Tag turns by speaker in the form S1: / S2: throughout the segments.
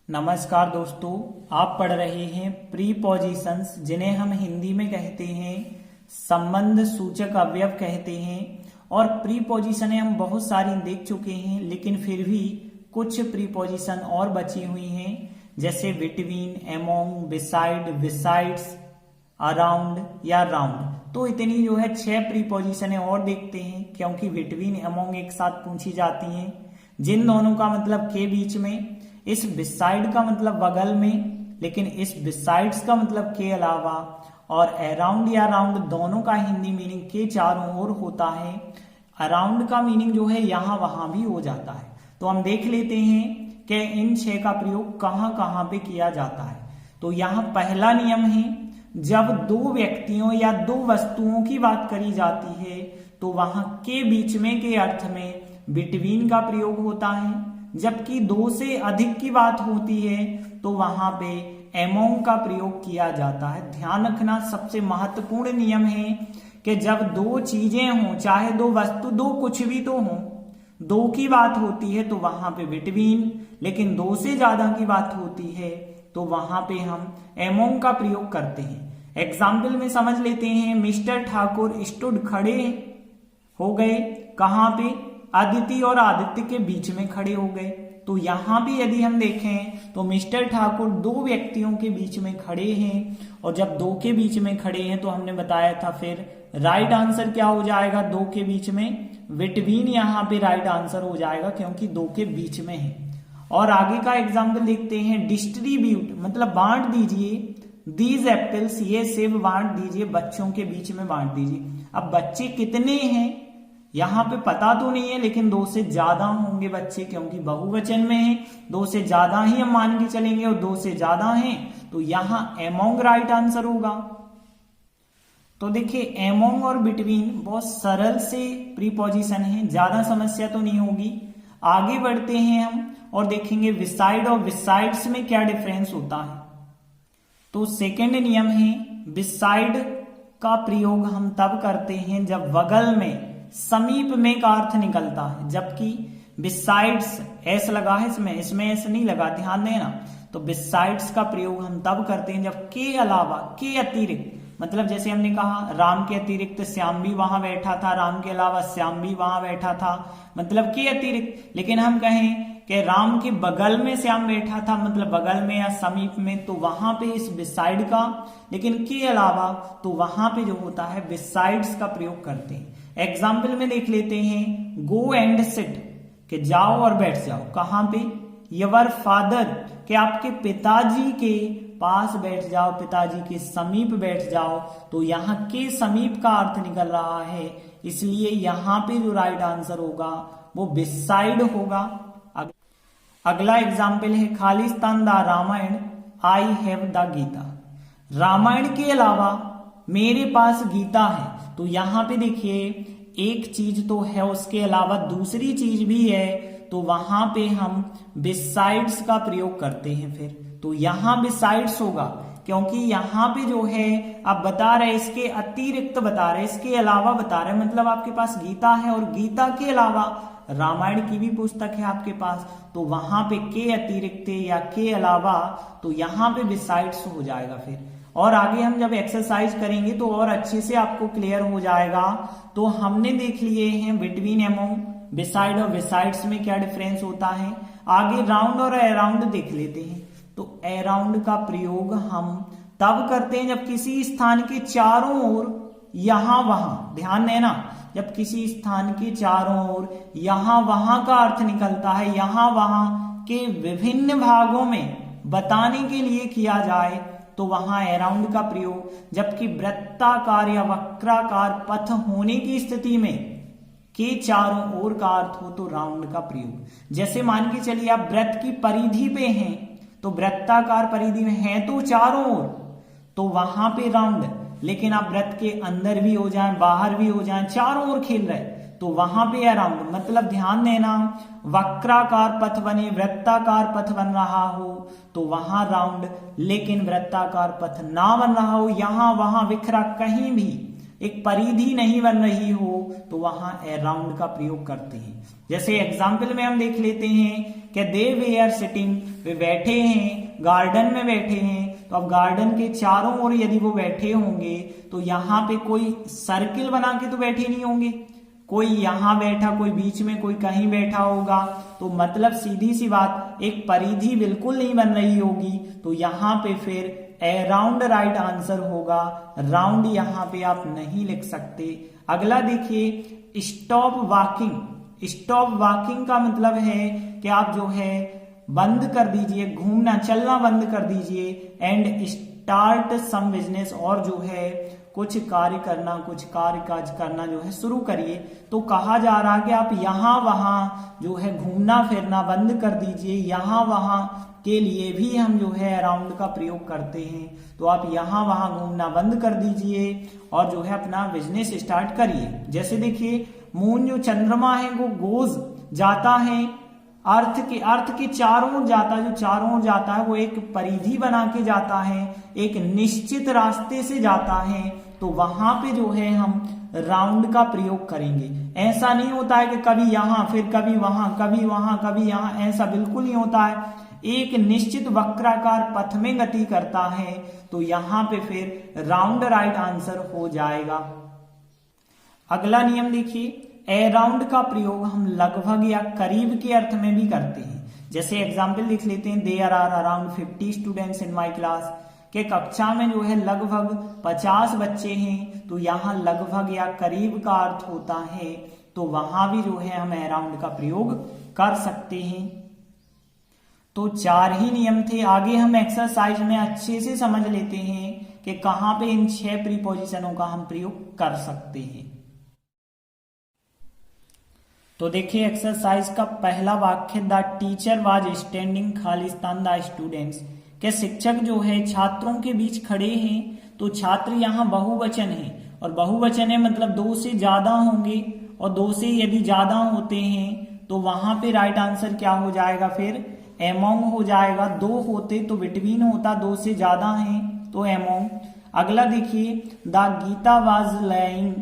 S1: नमस्कार दोस्तों, आप पढ़ रहे हैं प्रीपोजिशंस, जिन्हें हम हिंदी में कहते हैं संबंध सूचक अवयव कहते हैं। और प्रीपोजिशनें हम बहुत सारी देख चुके हैं, लेकिन फिर भी कुछ प्रीपोजिशन और बची हुई हैं, जैसे between, among, beside, besides, around या राउंड। तो इतनी जो है 6 प्रीपोजिशनें और देखते हैं, क्योंकि बिटवीन, एमोंग एक साथ पूछी जाती हैं। जिन दोनों का मतलब के बीच में, इस बिसाइड का मतलब बगल में, लेकिन इस बिसाइड्स का मतलब के अलावा, और अराउंड या राउंड दोनों का हिंदी मीनिंग के चारों ओर होता है। अराउंड का मीनिंग जो है यहां वहां भी हो जाता है। तो हम देख लेते हैं कि इन 6 का प्रयोग कहां कहां पे किया जाता है। तो यहां पहला नियम है, जब दो व्यक्तियों या दो वस्तुओं की बात करी जाती है तो वहां के बीच में के अर्थ में बिटवीन का प्रयोग होता है। जबकि दो से अधिक की बात होती है तो वहां पे एमोंग का प्रयोग किया जाता है। ध्यान रखना, सबसे महत्वपूर्ण नियम है कि जब दो चीजें हों, चाहे दो वस्तु, दो कुछ भी तो हो, दो की बात होती है तो वहां पे बिटवीन, लेकिन दो से ज्यादा की बात होती है तो वहां पे हम एमोंग का प्रयोग करते हैं। एग्जाम्पल में समझ लेते हैं। मिस्टर ठाकुर स्टूड, खड़े हो गए। कहां पे? अदिति और आदित्य के बीच में खड़े हो गए। तो यहां भी यदि हम देखें तो मिस्टर ठाकुर दो व्यक्तियों के बीच में खड़े हैं, और जब दो के बीच में खड़े हैं तो हमने बताया था फिर राइट आंसर क्या हो जाएगा, दो के बीच में बिटवीन यहां पे राइट आंसर हो जाएगा, क्योंकि दो के बीच में है। और आगे का एग्जाम्पल देखते हैं। डिस्ट्रीब्यूट मतलब बांट दीजिए। दीज एप्पल्स, ये सेब बांट दीजिए, बच्चों के बीच में बांट दीजिए। अब बच्चे कितने हैं यहां पे पता तो नहीं है, लेकिन दो से ज्यादा होंगे बच्चे, क्योंकि बहुवचन में है। दो से ज्यादा ही हम मान के चलेंगे, और दो से ज्यादा हैं तो यहां एमोंग राइट आंसर होगा। तो देखिए, एमोंग और बिटवीन बहुत सरल से प्रीपोजिशन है, ज्यादा समस्या तो नहीं होगी। आगे बढ़ते हैं हम और देखेंगे बिसाइड और बिसाइड्स में क्या डिफरेंस होता है। तो सेकेंड नियम है, बिसाइड का प्रयोग हम तब करते हैं जब बगल में, समीप में का अर्थ निकलता है। जबकि बिसाइड्स, एस लगा है इसमें एस नहीं लगा, ध्यान देना। तो बिसाइड्स का प्रयोग हम तब करते हैं जब के अलावा, के अतिरिक्त, मतलब जैसे हमने कहा राम के अतिरिक्त श्याम भी वहां बैठा था, राम के अलावा श्याम भी वहां बैठा था, मतलब के अतिरिक्त। लेकिन हम कहें कि राम के बगल में श्याम बैठा था, मतलब बगल में या समीप में, तो वहां पे इस बिसाइड का, लेकिन के अलावा तो वहां पे जो होता है बिसाइड्स का प्रयोग करते हैं। एग्जाम्पल में देख लेते हैं। गो एंड सिट, कि जाओ और बैठ जाओ। कहां पे? योर फादर, कि आपके पिताजी के पास बैठ जाओ, पिताजी के समीप बैठ जाओ। तो यहाँ के समीप का अर्थ निकल रहा है, इसलिए यहां पे जो राइट आंसर होगा वो बिसाइड होगा। अगला एग्जाम्पल है खालिस्तान the Ramayana, I have the Gita. Ramayana के अलावा मेरे पास गीता है। तो यहां पे देखिए, एक चीज तो है, उसके अलावा दूसरी चीज भी है, तो वहां पे हम बिसाइड्स का प्रयोग करते हैं। फिर तो यहां बिसाइड्स होगा, क्योंकि यहां पे जो है आप बता रहे, इसके अतिरिक्त बता रहे, इसके अलावा बता रहे, मतलब आपके पास गीता है और गीता के अलावा रामायण की भी पुस्तक है आपके पास। तो वहां पे के अतिरिक्त या के अलावा, तो यहां पे बिसाइड्स हो जाएगा। फिर और आगे हम जब एक्सरसाइज करेंगे तो और अच्छे से आपको क्लियर हो जाएगा। तो हमने देख लिए हैं बिटवीन, एमोंग, बिसाइड और बिसाइड्स में क्या डिफरेंस होता है। आगे राउंड और अराउंड देख लेते हैं। तो अराउंड का प्रयोग हम तब करते हैं जब किसी स्थान के चारों ओर, यहां वहां, ध्यान देना, जब किसी स्थान के चारों ओर यहां वहां का अर्थ निकलता है, यहां वहां के विभिन्न भागों में बताने के लिए किया जाए तो वहां अराउंड का प्रयोग। जबकि वृत्ताकार या वक्राकार पथ होने की स्थिति में के चारों ओर का अर्थ हो तो राउंड का प्रयोग। जैसे मान के चलिए आप वृत्त की परिधि पे हैं, तो वृत्ताकार परिधि में हैं तो चारों ओर, तो वहां पे राउंड। लेकिन आप वृत्त के अंदर भी हो जाएं, बाहर भी हो जाएं, चारों ओर खेल रहे, तो वहां पे अराउंड। मतलब ध्यान देना, वक्राकार पथ बने, वृत्ताकार पथ बन रहा हो तो वहां राउंड, लेकिन वृत्ताकार पथ ना बन रहा हो, यहां वहां बिखरा, कहीं भी एक परिधि नहीं बन रही हो तो वहां अराउंड का प्रयोग करते हैं। जैसे एग्जाम्पल में हम देख लेते हैं कि दे वेयर सिटिंग, वे बैठे हैं, गार्डन में बैठे हैं। तो अब गार्डन के चारों ओर यदि वो बैठे होंगे तो यहाँ पे कोई सर्किल बना के तो बैठे नहीं होंगे, कोई यहाँ बैठा, कोई बीच में, कोई कहीं बैठा होगा। तो मतलब सीधी सी बात, एक परिधि बिल्कुल नहीं बन रही होगी। तो यहाँ पे फिर अराउंड राइट आंसर होगा, राउंड यहाँ पे आप नहीं लिख सकते। अगला देखिए स्टॉप वॉकिंग। स्टॉप वॉकिंग का मतलब है कि आप जो है बंद कर दीजिए, घूमना चलना बंद कर दीजिए, एंड स्टार्ट सम बिजनेस, और जो है कुछ कार्य करना, कुछ कार्य काज करना जो है शुरू करिए। तो कहा जा रहा है कि आप यहाँ वहां जो है घूमना फिरना बंद कर दीजिए। यहाँ वहां के लिए भी हम जो है अराउंड का प्रयोग करते हैं। तो आप यहाँ वहां घूमना बंद कर दीजिए और जो है अपना बिजनेस स्टार्ट करिए। जैसे देखिए मून जो चंद्रमा है वो गोज जाता है, अर्थ के चारों ओर जाता है, जो चारों ओर जाता है वो एक परिधि बना के जाता है, एक निश्चित रास्ते से जाता है। तो वहां पे जो है हम राउंड का प्रयोग करेंगे। ऐसा नहीं होता है कि कभी यहाँ फिर कभी वहां, कभी वहां कभी यहाँ, ऐसा बिल्कुल नहीं होता है। एक निश्चित वक्राकार पथ में गति करता है। तो यहाँ पे फिर राउंड राइट आंसर हो जाएगा। अगला नियम देखिए, अराउंड का प्रयोग हम लगभग या करीब के अर्थ में भी करते हैं। जैसे एग्जाम्पल लिख लेते हैं, there are around 50 students in my class, के कक्षा में जो है लगभग 50 बच्चे हैं। तो यहाँ लगभग या करीब का अर्थ होता है, तो वहां भी जो है हम अराउंड का प्रयोग कर सकते हैं। तो 4 ही नियम थे। आगे हम एक्सरसाइज में अच्छे से समझ लेते हैं कि कहां पे इन 6 प्रीपोजिशनों का हम प्रयोग कर सकते हैं। तो देखिए एक्सरसाइज का पहला वाक्य, the teacher was standing Khalistan the students, के शिक्षक जो है छात्रों के बीच खड़े हैं। तो छात्र यहाँ बहुवचन है, और बहुवचन है मतलब 2 से ज्यादा होंगे, और 2 से यदि ज्यादा होते हैं तो वहां पे राइट आंसर क्या हो जाएगा, फिर एमोंग हो जाएगा। 2 होते तो बिटवीन होता, 2 से ज्यादा हैं तो एमोंग। अगला देखिए, the Gita was lying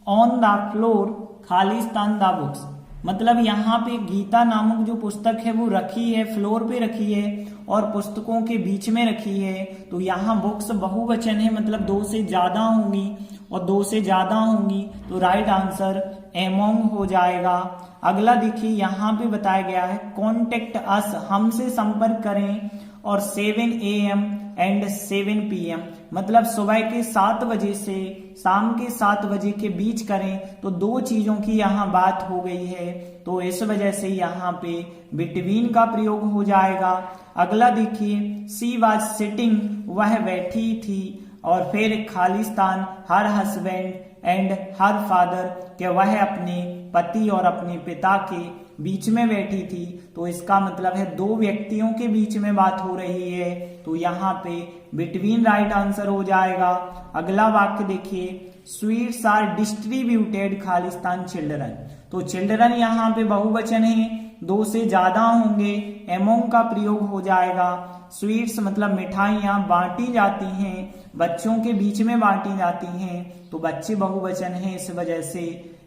S1: on the floor खालिस्तान द बुक्स, मतलब यहाँ पे गीता नामक जो पुस्तक है वो रखी है, फ्लोर पे रखी है और पुस्तकों के बीच में रखी है। तो यहाँ बुक्स बहुवचन है, मतलब 2 से ज्यादा होंगी, और 2 से ज्यादा होंगी तो राइट आंसर एमोंग हो जाएगा। अगला देखिए, यहाँ पे बताया गया है कॉन्टेक्ट अस, हमसे संपर्क करें, और 7 AM एंड 7 PM, मतलब सुबह के 7 बजे से शाम के 7 बजे के बीच करें। तो 2 चीजों की यहाँ बात हो गई है, तो इस वजह से यहाँ पे बिटवीन का प्रयोग हो जाएगा। अगला देखिए, सी वाज सिटिंग, वह बैठी थी, और फिर Khalistan her husband and her father, के वह अपने पति और अपने पिता के बीच में बैठी थी। तो इसका मतलब है 2 व्यक्तियों के बीच में बात हो रही है। तो यहाँ पे बिटवीन राइट आंसर हो जाएगा। अगला वाक्य देखिए, स्वीट्स आर डिस्ट्रीब्यूटेड खालिस्तान चिल्ड्रन, तो चिल्ड्रन यहाँ पे बहुवचन है, 2 से ज्यादा होंगे, एमोंग का प्रयोग हो जाएगा। स्वीट्स मतलब मिठाइयाँ बांटी जाती हैं, बच्चों के बीच में बांटी जाती हैं, तो बच्चे बहुवचन है, इस वजह से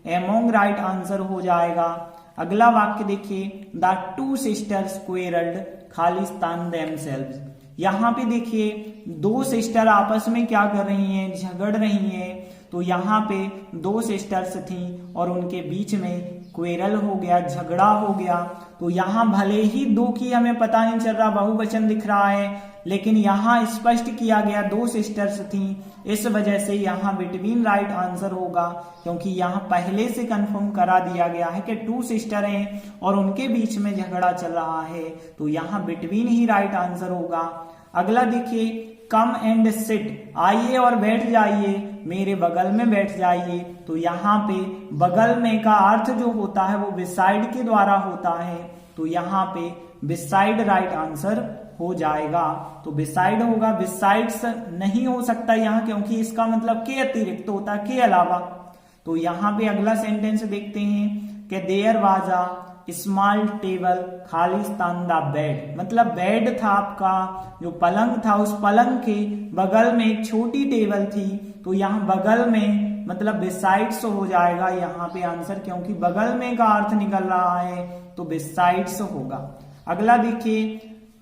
S1: एमोंग राइट आंसर हो जाएगा। अगला वाक्य देखिए, द 2 सिस्टर्स क्वेरल्ड खालिस्तान देमसेल्व्स, यहाँ पे देखिए 2 सिस्टर आपस में क्या कर रही हैं, झगड़ रही हैं। तो यहाँ पे 2 सिस्टर्स थी और उनके बीच में क्वेरल हो गया, झगड़ा हो गया। तो यहाँ भले ही 2 की हमें पता नहीं चल रहा, बहुवचन दिख रहा है, लेकिन यहाँ स्पष्ट किया गया 2 सिस्टर्स थी, इस वजह से यहाँ बिटवीन राइट आंसर होगा, क्योंकि यहाँ पहले से कंफर्म करा दिया गया है कि 2 सिस्टर हैं और उनके बीच में झगड़ा चल रहा है। तो यहाँ बिटवीन ही राइट आंसर होगा। अगला देखिए, कम एंड सिट, आइए और बैठ जाइए, मेरे बगल में बैठ जाइए। तो यहाँ पे बगल में का अर्थ जो होता है वो बिसाइड के द्वारा होता है, तो यहाँ पे बिसाइड राइट आंसर हो जाएगा। तो बिसाइड होगा, बिसाइड्स नहीं हो सकता यहाँ, क्योंकि इसका मतलब के अतिरिक्त होता है, के अलावा। तो यहाँ पे अगला सेंटेंस देखते हैं कि there was a small table खालिस्तान द बेड, मतलब बेड था आपका जो पलंग था, उस पलंग के बगल में एक छोटी टेबल थी। तो यहाँ बगल में मतलब बिसाइड्स हो जाएगा यहाँ पे आंसर, क्योंकि बगल में का अर्थ निकल रहा है, तो बिसाइड्स होगा। अगला देखिए,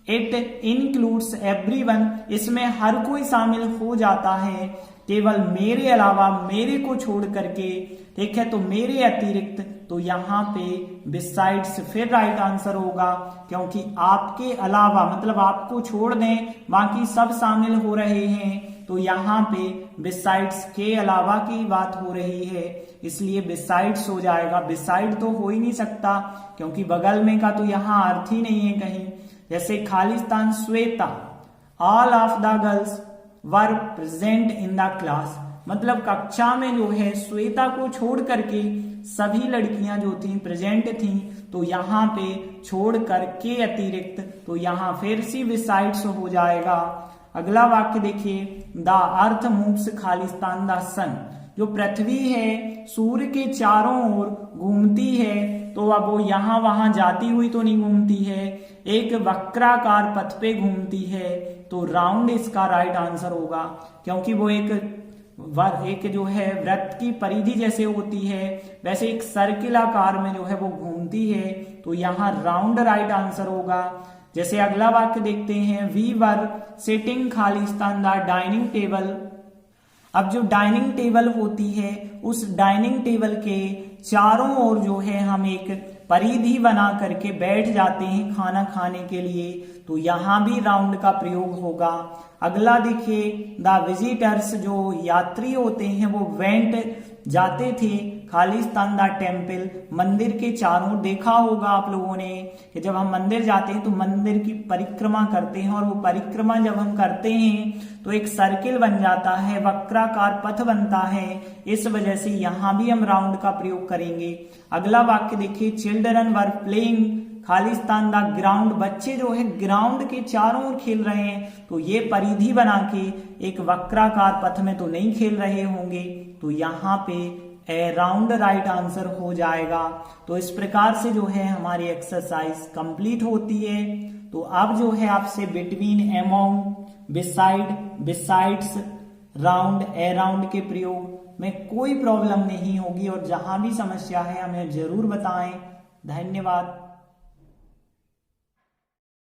S1: इट इंक्लूड्स एवरीवन, इसमें हर कोई शामिल हो जाता है, केवल मेरे अलावा, मेरे को छोड़ करके, ठीक है। तो मेरे अतिरिक्त, तो यहाँ पे बिसाइड्स फिर राइट आंसर होगा, क्योंकि आपके अलावा मतलब आपको छोड़ दें बाकी सब शामिल हो रहे हैं, तो यहाँ पे बिसाइड्स के अलावा की बात हो रही है, इसलिए बिसाइड्स हो जाएगा। बिसाइड तो हो ही नहीं सकता क्योंकि बगल में का तो यहाँ अर्थ ही नहीं है कहीं। जैसे Khalistan Shweta, all of the girls were present in the class, मतलब कक्षा में जो है श्वेता को छोड़ करके सभी लड़कियां जो थी प्रेजेंट थी, तो यहाँ पे छोड़ करके अतिरिक्त, तो यहाँ फिर सी बिसाइड्स हो जाएगा। अगला वाक्य देखिए, द अर्थ मूव्स खालिस्तान द सन, जो पृथ्वी है सूर्य के चारों ओर घूमती है, तो अब वो यहाँ वहां जाती हुई तो नहीं घूमती है, एक वक्राकार पथ पे घूमती है, तो राउंड इसका राइट आंसर होगा, क्योंकि वो एक जो है वृत्त की परिधि जैसे होती है वैसे एक सर्किल आकार में जो है वो घूमती है, तो यहाँ राउंड राइट आंसर होगा। जैसे अगला वाक्य देखते हैं, वी वर सिटिंग खालिस्तान द डाइनिंग टेबल, अब जो डाइनिंग टेबल होती है उस डाइनिंग टेबल के चारों ओर जो है हम एक परिधि बना करके बैठ जाते हैं खाना खाने के लिए, तो यहाँ भी राउंड का प्रयोग होगा। अगला देखिए, द विजिटर्स, जो यात्री होते हैं वो वेंट जाते थे खालिस्तान द टेम्पल, मंदिर के चारों, देखा होगा आप लोगों ने कि जब हम मंदिर जाते हैं तो मंदिर की परिक्रमा करते हैं, और वो परिक्रमा जब हम करते हैं तो एक सर्किल बन जाता है, वक्राकार पथ बनता है, इस वजह से यहाँ भी हम राउंड का प्रयोग करेंगे। अगला वाक्य देखिए, children were playing Khalistan the ground, बच्चे जो है ग्राउंड के चारों ओर खेल रहे हैं, तो ये परिधि बना के एक वक्राकार पथ में तो नहीं खेल रहे होंगे, तो यहाँ पे ए राउंड राइट आंसर हो जाएगा। तो इस प्रकार से जो है हमारी एक्सरसाइज कंप्लीट होती है। तो अब जो है आपसे between, among, beside, besides, round, around के प्रयोग में कोई प्रॉब्लम नहीं होगी, और जहां भी समस्या है हमें जरूर बताएं। धन्यवाद।